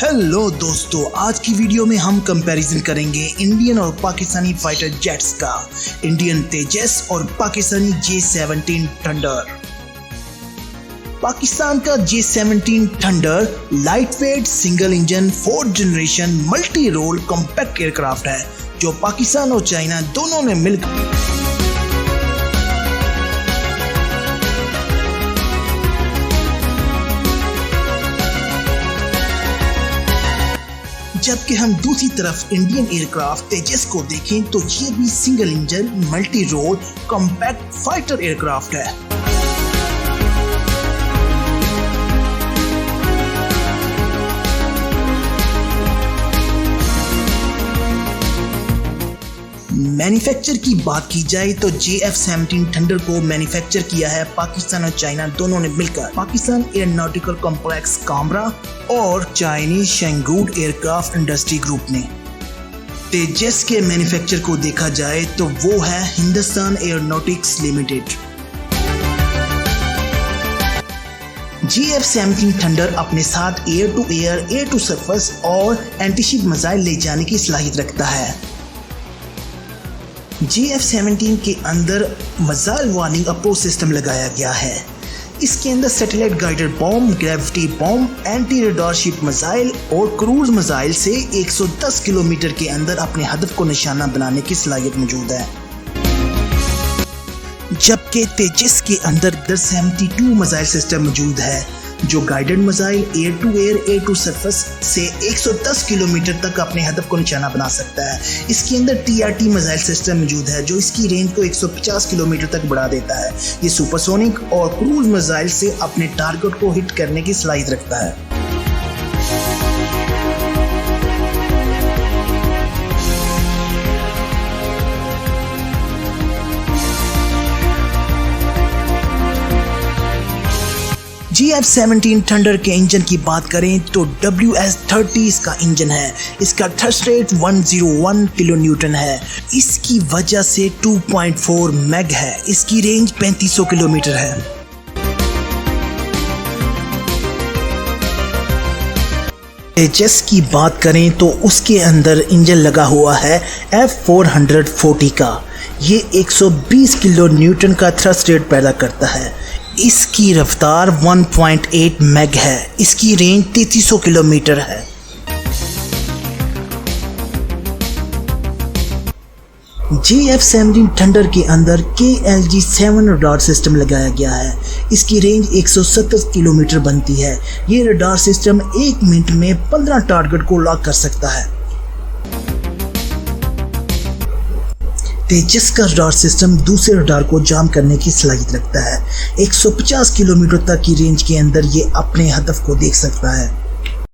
Hello दोस्तों, आज की वीडियो में हम कंपैरिजन करेंगे इंडियन और पाकिस्तानी फाइटर जेट्स का, इंडियन तेजस और पाकिस्तानी J-17 थंडर। पाकिस्तान का J-17 thunder light weight single engine 4th generation multi role compact aircraft है जो पाकिस्तान और चाइना दोनों ने मिलकर जबकि हम दूसरी तरफ इंडियन एयरक्राफ्ट तेजस को देखें तो ये भी single engine multi role compact fighter aircraft है। मैन्युफैक्चर की बात की जाए तो JF-17 थंडर को मैन्युफैक्चर किया है पाकिस्तान और चाइना दोनों ने मिलकर। पाकिस्तान एयरोनॉटिकल कॉम्प्लेक्स कामरा और चाइनीज शेंगुड एयरक्राफ्ट इंडस्ट्री ग्रुप ने। तेजस के मैन्युफैक्चर को देखा जाए तो वो है Hindustan aeronautics limited. JF-17 thunder अपने साथ air to air, air to surface और एंटीशिप मिसाइल ले जाने की सलाहियत रखता है। JF-17 के अंदर मिसाइल वार्निंग अप्रोच सिस्टम लगाया गया है। इसके अंदर satellite guided bomb, gravity bomb, anti radar ship missile और क्रूज मिसाइल से 110 किलोमीटर के अंदर अपने हदफ को निशाना बनाने की सलाहियत मौजूद है। जबकि तेजस के अंदर 72 मिसाइल सिस्टम मौजूद है जो guided missile air to air, air to surface से 110 किलोमीटर तक अपने हदफ को निशाना बना सकता है। इसके अंदर TRT मिसाइल सिस्टम मौजूद है जो इसकी रेंज को 150 किलोमीटर तक बढ़ा देता है। ये सुपरसोनिक और क्रूज मिसाइल से अपने टारगेट को हिट करने की सलाहियत रखता है। JF-17 थंडर के इंजन की बात करें तो WS-30 इसका इंजन है। इसका थ्रस्ट रेट 101 किलो न्यूटन है। इसकी वजह से 2.4 मैग है। इसकी रेंज 3500 किलोमीटर है। तेजस की बात करें तो उसके अंदर इंजन लगा हुआ है F440 का। ये 120 किलो न्यूटन का थ्रस्ट रेट पैदा करता है। इसकी रफ्तार 1.8 मैग है। इसकी रेंज 3300 किलोमीटर है। JF-17 थंडर के अंदर KLG-7 रडार सिस्टम लगाया गया है। इसकी रेंज 170 किलोमीटर बनती है। ये रडार सिस्टम 1 मिनट में 15 टारगेट को लॉक कर सकता है। तेजस का रडार सिस्टम दूसरे रडार को जाम करने की सलाहियत रखता है। 150 किलोमीटर तक की रेंज के अंदर ये अपने हदफ को देख सकता है।